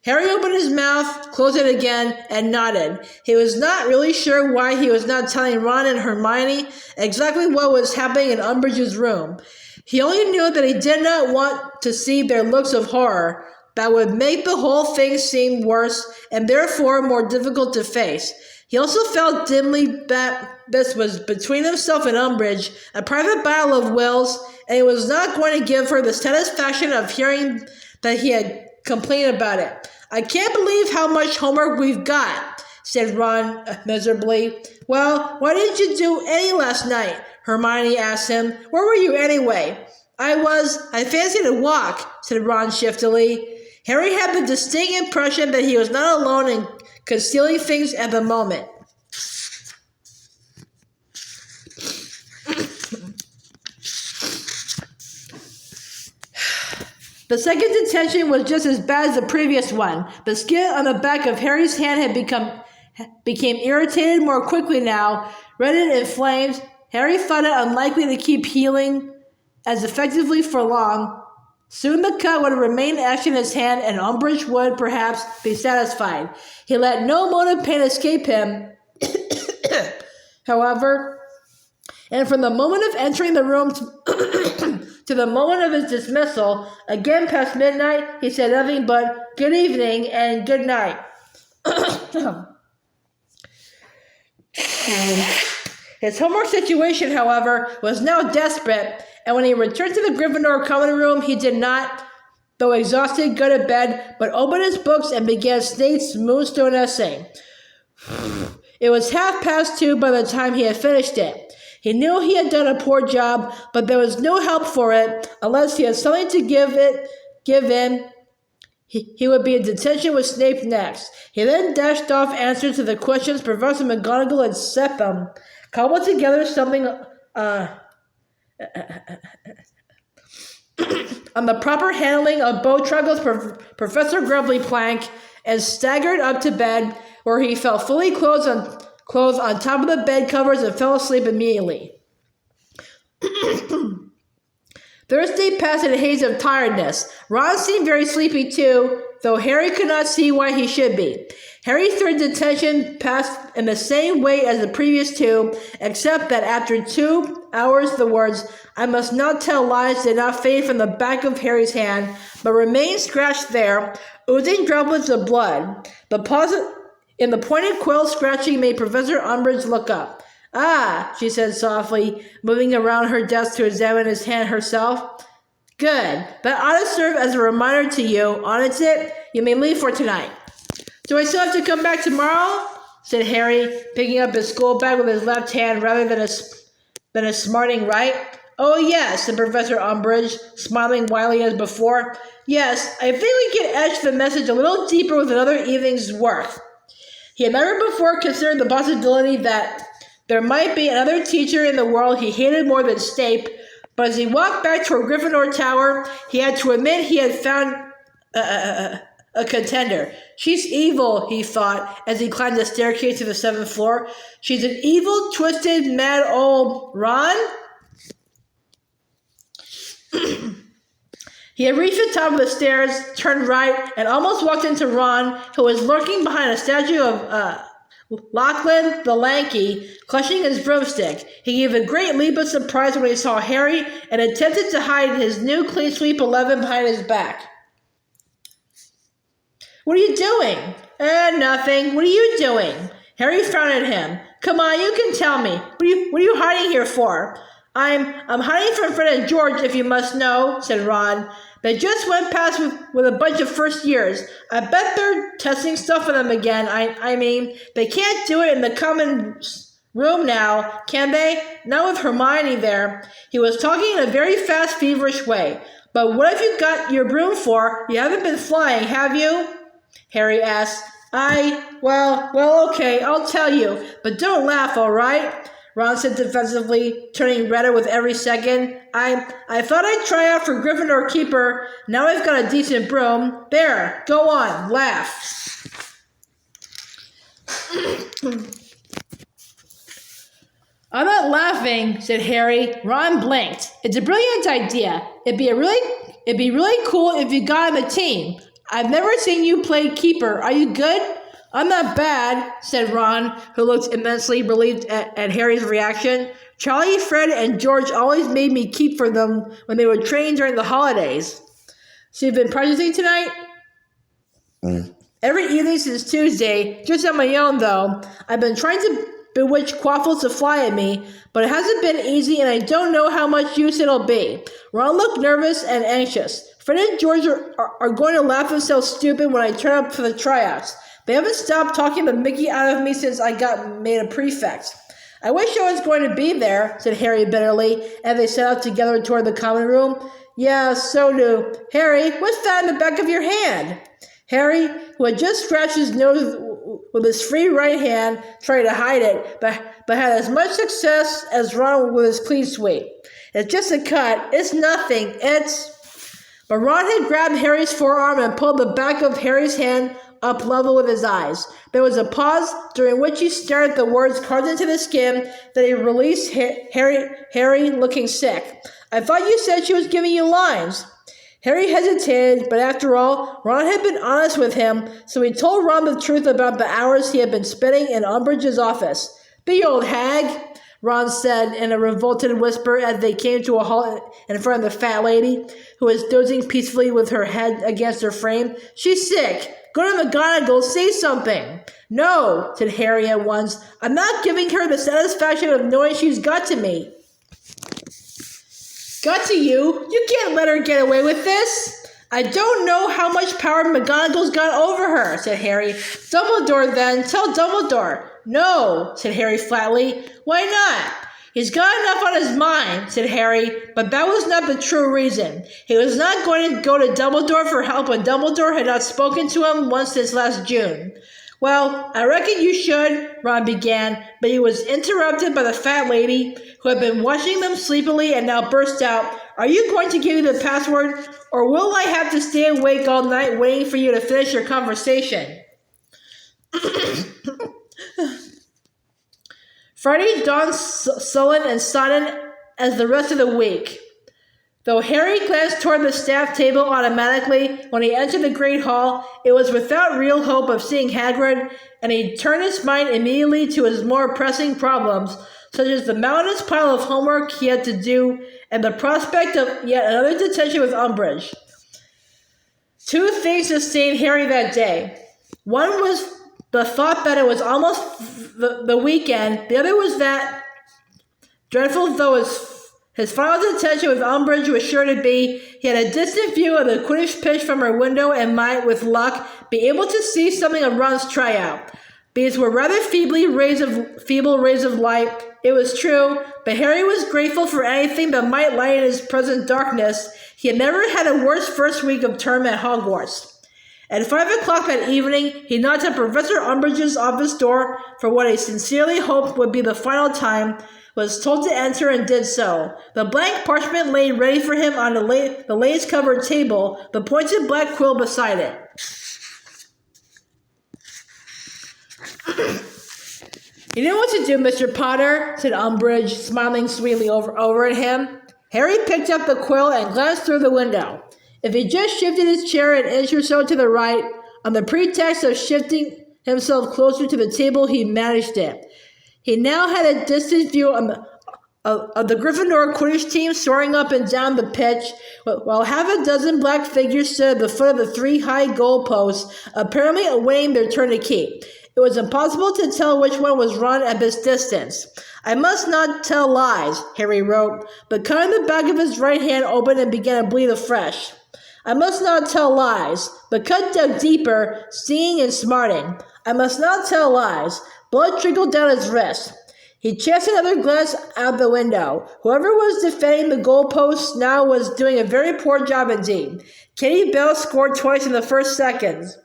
Harry opened his mouth, closed it again, and nodded. He was not really sure why he was not telling Ron and Hermione exactly what was happening in Umbridge's room. He only knew that he did not want to see their looks of horror. That would make the whole thing seem worse, and therefore more difficult to face. He also felt dimly that this was between himself and Umbridge, a private battle of wills, and he was not going to give her the satisfaction of hearing that he had complained about it. I can't believe how much homework we've got, said Ron miserably. Well, why didn't you do any last night? Hermione asked him. Where were you anyway? I fancied a walk, said Ron shiftily. Harry had the distinct impression that he was not alone in concealing things at the moment. The second detention was just as bad as the previous one. The skin on the back of Harry's hand had became irritated more quickly now, reddened and inflamed. Harry thought it unlikely to keep healing as effectively for long. Soon the cut would remain etched in his hand, and Umbridge would, perhaps, be satisfied. He let no motive pain escape him, however, and from the moment of entering the room to the moment of his dismissal, again past midnight, he said nothing but good evening and good night. His homework situation, however, was now desperate, and when he returned to the Gryffindor common room, he did not, though exhausted, go to bed, but opened his books and began Snape's Moonstone essay. It was 2:30 by the time he had finished it. He knew he had done a poor job, but there was no help for it unless he had something to give in. He would be in detention with Snape next. He then dashed off answers to the questions Professor McGonagall had set them, cobbled together something on the proper handling of Bowtruggle's Professor Grubbly plank, and staggered up to bed, where he fell fully clothed on top of the bed covers and fell asleep immediately. Thursday passed in a haze of tiredness. Ron seemed very sleepy too, though Harry could not see why he should be. Harry's third detention passed in the same way as the previous two, except that after 2 hours the words, "I must not tell lies," did not fade from the back of Harry's hand, but remained scratched there, oozing droplets of blood. The pause in the pointed quill scratching made Professor Umbridge look up. "Ah," she said softly, moving around her desk to examine his hand herself. "Good. That ought to serve as a reminder to you, oughtn't it? You may leave for tonight." "Do I still have to come back tomorrow?" said Harry, picking up his school bag with his left hand rather than a smarting right. "Oh, yes," said Professor Umbridge, smiling widely as before. "Yes, I think we can etch the message a little deeper with another evening's work." He had never before considered the possibility that there might be another teacher in the world he hated more than Snape, but as he walked back toward Gryffindor Tower, he had to admit he had found a contender. "She's evil," he thought, as he climbed the staircase to the 7th floor. "She's an evil, twisted, mad old Ron?" He had reached the top of the stairs, turned right, and almost walked into Ron, who was lurking behind a statue of Lachlan the Lanky, clutching his broomstick. He gave a great leap of surprise when he saw Harry and attempted to hide his new clean sweep 11 behind his back. "What are you doing?" Nothing. What are you doing?" Harry frowned at him. "Come on, you can tell me. What are you hiding here for?" I'm hiding from Fred and George, if you must know," said Ron. "They just went past with a bunch of first years. I bet they're testing stuff on them again. I mean, they can't do it in the common room now, can they? Not with Hermione there." He was talking in a very fast, feverish way. "But what have you got your broom for? You haven't been flying, have you?" Harry asked. Well, okay, I'll tell you, but don't laugh, all right?" Ron said defensively, turning redder with every second. I thought I'd try out for Gryffindor Keeper. Now I've got a decent broom. There, go on, laugh." "I'm not laughing," said Harry. Ron blinked. "It's a brilliant idea. It'd be really cool if you got on the team. I've never seen you play keeper. Are you good?" "I'm not bad," said Ron, who looked immensely relieved at Harry's reaction. "Charlie, Fred, and George always made me keep for them when they were training during the holidays." "So you've been practicing tonight?" "Every evening since Tuesday, just on my own, though. I've been trying to bewitch Quaffles to fly at me, but it hasn't been easy, and I don't know how much use it'll be." Ron looked nervous and anxious. "Fred and George are going to laugh themselves stupid when I turn up for the tryouts. They haven't stopped talking the mickey out of me since I got made a prefect. I wish I was going to be there, said Harry bitterly, as they set out together toward the common room. Yeah, so do. Harry, what's that in the back of your hand? Harry, who had just scratched his nose with his free right hand, tried to hide it, but had as much success as Ron with his clean sweep. It's just a cut. It's nothing. But Ron had grabbed Harry's forearm and pulled the back of Harry's hand up level with his eyes. There was a pause, during which he stared at the words carved into the skin. Then he released Harry, looking sick. I thought you said she was giving you lines. Harry hesitated, but after all, Ron had been honest with him, so he told Ron the truth about the hours he had been spending in Umbridge's office. The old hag, Ron said in a revolted whisper as they came to a halt in front of the fat lady, who was dozing peacefully with her head against her frame. She's sick. Go to McGonagall, say something. No, said Harry at once. I'm not giving her the satisfaction of knowing she's got to me. Got to you? You can't let her get away with this. I don't know how much power McGonagall's got over her, said Harry. Dumbledore, then. Tell Dumbledore. No, said Harry flatly. Why not? He's got enough on his mind, said Harry, but that was not the true reason. He was not going to go to Dumbledore for help when Dumbledore had not spoken to him once since last June. Well, I reckon you should, Ron began, but he was interrupted by the fat lady, who had been watching them sleepily and now burst out, Are you going to give me the password, or will I have to stay awake all night waiting for you to finish your conversation? Friday dawned sullen and sodden as the rest of the week. Though Harry glanced toward the staff table automatically when he entered the Great Hall, it was without real hope of seeing Hagrid, and he turned his mind immediately to his more pressing problems, such as the mountainous pile of homework he had to do and the prospect of yet another detention with Umbridge. Two things sustained Harry that day. One was the thought that it was almost the weekend. The other was that, dreadful though his final detention with Umbridge was sure to be, he had a distant view of the Quidditch pitch from her window and might, with luck, be able to see something of Ron's tryout. These were rather feeble rays of light, it was true, but Harry was grateful for anything that might lighten his present darkness. He had never had a worse first week of term at Hogwarts. At 5 o'clock that evening, he knocked at Professor Umbridge's office door for what he sincerely hoped would be the final time, was told to enter and did so. The blank parchment lay ready for him on the lace-covered table, the pointed black quill beside it. You know what to do, Mr. Potter, said Umbridge, smiling sweetly over at him. Harry picked up the quill and glanced through the window. If he just shifted his chair an inch or so to the right, on the pretext of shifting himself closer to the table, he managed it. He now had a distant view of the Gryffindor Quidditch team soaring up and down the pitch, while half a dozen black figures stood at the foot of the 3 high goal posts, apparently awaiting their turn to keep. It was impossible to tell which one was Ron at this distance. I must not tell lies, Harry wrote, but cutting the back of his right hand open and began to bleed afresh. I must not tell lies, but cut dug deeper, stinging and smarting. I must not tell lies. Blood trickled down his wrist. He cast another glance out the window. Whoever was defending the goalposts now was doing a very poor job indeed. Katie Bell scored twice in the first seconds.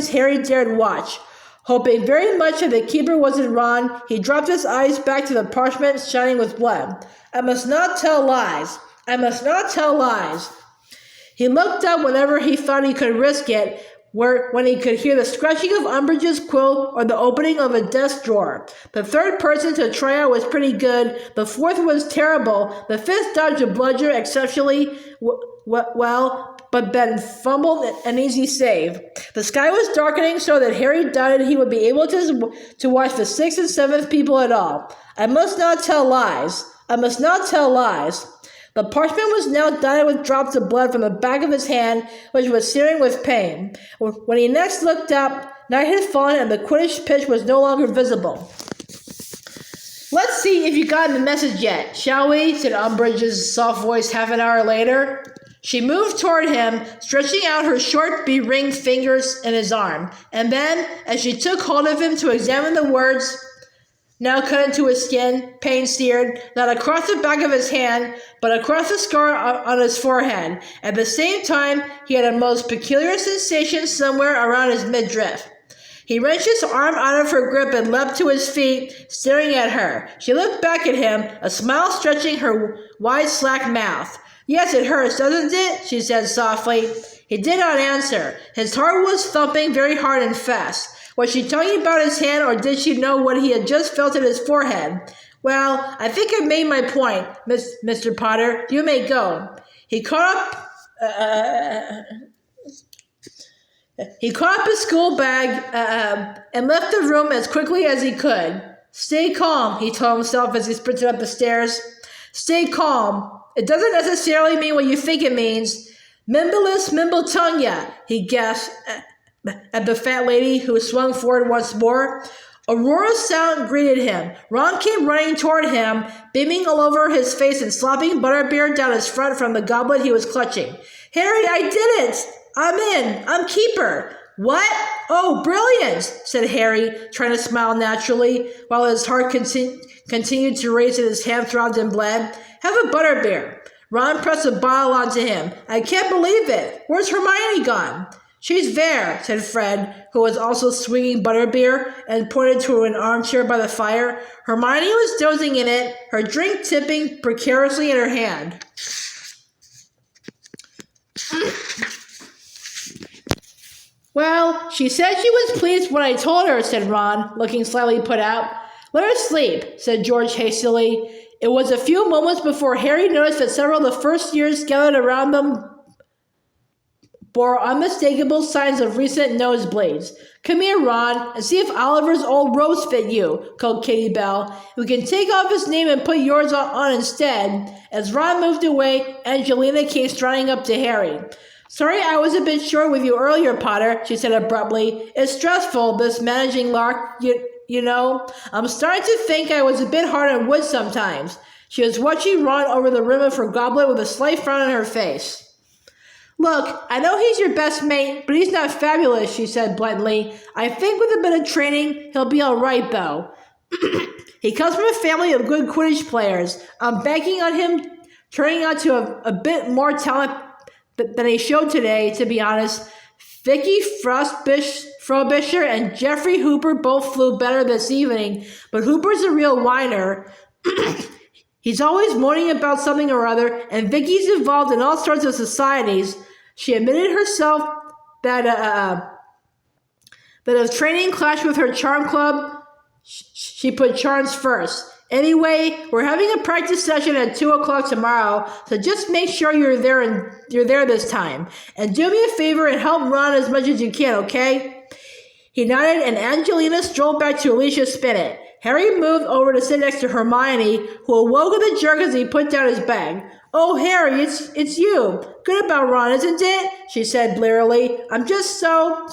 Harry dared watch. Hoping very much that the keeper wasn't Ron, he dropped his eyes back to the parchment shining with blood. I must not tell lies. I must not tell lies. He looked up whenever he thought he could risk it, when he could hear the scratching of Umbridge's quill or the opening of a desk drawer. The third person to try out was pretty good. The fourth was terrible. The fifth dodged a bludger exceptionally well, but Ben fumbled an easy save. The sky was darkening so that Harry doubted he would be able to watch the 6th and 7th people at all. I must not tell lies. I must not tell lies. The parchment was now dotted with drops of blood from the back of his hand, which was searing with pain. When he next looked up, night had fallen and the Quidditch pitch was no longer visible. Let's see if you got the message yet, shall we? Said Umbridge's soft voice half an hour later. She moved toward him, stretching out her short, be-ringed fingers in his arm. And then, as she took hold of him to examine the words now cut into his skin, pain-seared, not across the back of his hand, but across the scar on his forehead. At the same time, he had a most peculiar sensation somewhere around his midriff. He wrenched his arm out of her grip and leapt to his feet, staring at her. She looked back at him, a smile stretching her wide, slack mouth. "Yes, it hurts, doesn't it?" she said softly. He did not answer. His heart was thumping very hard and fast. Was she talking about his hand, or did she know what he had just felt in his forehead? "Well, I think I've made my point, Mr. Potter. You may go." He caught up his school bag and left the room as quickly as he could. "Stay calm," he told himself as he sprinted up the stairs. "Stay calm. It doesn't necessarily mean what you think it means. Mimbleless Mimbletonia," he gasped at the fat lady who swung forward once more. A roar of sound greeted him. Ron came running toward him, beaming all over his face and slopping butterbeer down his front from the goblet he was clutching. "Harry, I did it! I'm in! I'm keeper!" "What? Oh, brilliant!" said Harry, trying to smile naturally, while his heart continued to race and his hand throbbed and bled. "Have a butterbeer." Ron pressed a bottle onto him. "I can't believe it! Where's Hermione gone?" "She's there," said Fred, who was also swinging butterbeer, and pointed to an armchair by the fire. Hermione was dozing in it, her drink tipping precariously in her hand. "Well, she said she was pleased when I told her," said Ron, looking slightly put out. "Let her sleep," said George hastily. It was a few moments before Harry noticed that several of the first years gathered around them bore unmistakable signs of recent nosebleeds. "Come here, Ron, and see if Oliver's old robes fit you," called Katie Bell. "We can take off his name and put yours on instead." As Ron moved away, Angelina came striding up to Harry. "Sorry I was a bit short with you earlier, Potter," she said abruptly. "It's stressful, this managing lark, you know. I'm starting to think I was a bit hard on wood sometimes." She was watching Ron over the rim of her goblet with a slight frown on her face. "Look, I know he's your best mate, but he's not fabulous," she said bluntly. "I think with a bit of training, he'll be all right, though. He comes from a family of good Quidditch players. I'm banking on him turning out to a bit more talent than he showed today, to be honest. Vicky Frobisher and Jeffrey Hooper both flew better this evening, but Hooper's a real whiner. He's always moaning about something or other, and Vicky's involved in all sorts of societies." She admitted herself that if training clashed with her charm club, she put charms first. "Anyway, we're having a practice session at 2 o'clock tomorrow, so just make sure you're there this time. And do me a favor and help Ron as much as you can, okay?" He nodded, and Angelina strolled back to Alicia's spinet. Harry moved over to sit next to Hermione, who awoke with a jerk as he put down his bag. "Oh, Harry, it's you. Good about Ron, isn't it?" she said blearily. "I'm just so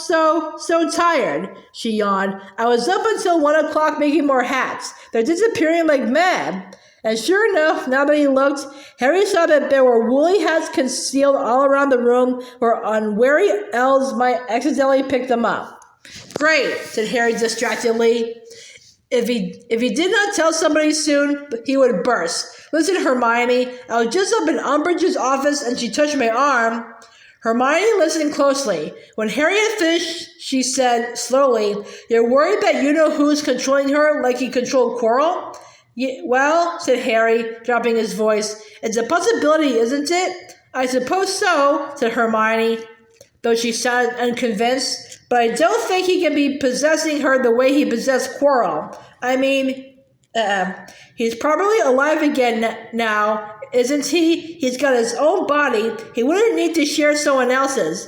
tired," she yawned. "I was up until 1 o'clock making more hats. They're disappearing like mad." And sure enough, now that he looked, Harry saw that there were woolly hats concealed all around the room where unwary elves might accidentally pick them up. "Great," said Harry distractedly. If he did not tell somebody soon, he would burst. "Listen, Hermione, I was just up in Umbridge's office and she touched my arm." Hermione listened closely. When Harry had finished, she said slowly, "You're worried that you-know-who's controlling her like he controlled Quirrell?" "Well," said Harry, dropping his voice, "it's a possibility, isn't it?" "I suppose so," said Hermione, though she sounded unconvinced. "But I don't think he can be possessing her the way he possessed Quirrell. I mean, he's probably alive again now, isn't he? He's got his own body. He wouldn't need to share someone else's.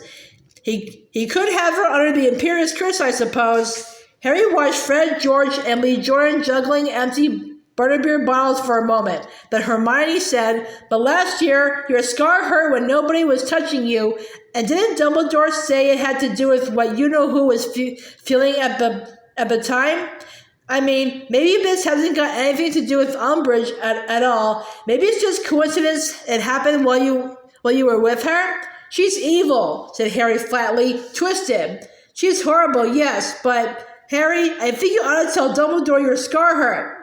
He could have her under the Imperious Curse, I suppose." Harry watched Fred, George, and Lee Jordan juggling empty butterbeer bottles for a moment. Then Hermione said, "But last year, your scar hurt when nobody was touching you, and didn't Dumbledore say it had to do with what you-know-who was feeling at the time? I mean, maybe this hasn't got anything to do with Umbridge at all. Maybe it's just coincidence it happened while While you were with her? She's evil, said Harry flatly, twisted. She's horrible, yes, but, Harry, I think you ought to tell Dumbledore your scar hurt.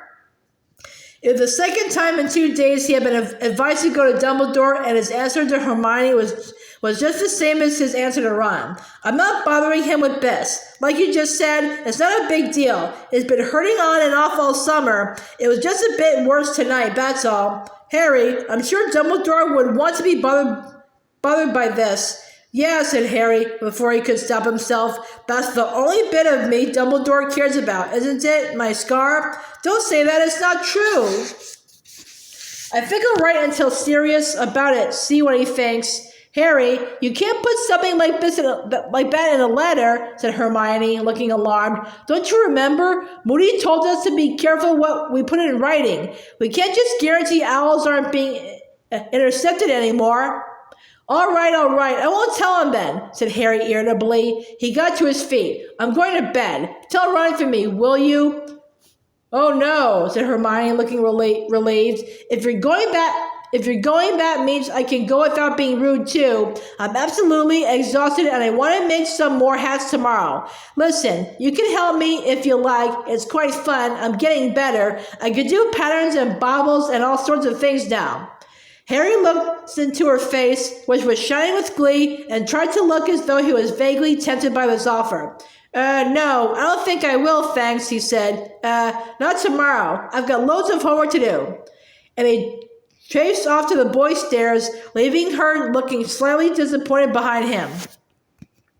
It was the second time in 2 days he had been advised to go to Dumbledore, and his answer to Hermione was just the same as his answer to Ron. I'm not bothering him with this. Like you just said, it's not a big deal. It's been hurting on and off all summer. It was just a bit worse tonight, that's all. Harry, I'm sure Dumbledore would want to be bothered by this. Yeah, said Harry, before he could stop himself. That's the only bit of me Dumbledore cares about, isn't it? My scar? Don't say that, it's not true. I think I'll write until serious about it, see what he thinks. Harry, you can't put something like that in a letter, said Hermione, looking alarmed. Don't you remember? Moody told us to be careful what we put in writing. We can't just guarantee owls aren't being intercepted anymore. All right, I won't tell him then, said Harry irritably. He got to his feet. I'm going to bed. Tell Ron for me, will you? Oh no, said Hermione, looking relieved. If you're going that means I can go without being rude too. I'm absolutely exhausted and I want to make some more hats tomorrow. Listen, you can help me if you like. It's quite fun. I'm getting better. I could do patterns and baubles and all sorts of things now. Harry looked into her face, which was shining with glee, and tried to look as though he was vaguely tempted by this offer. No, I don't think I will, thanks, he said. Not tomorrow. I've got loads of homework to do. And he chased off to the boys' stairs, leaving her looking slightly disappointed behind him.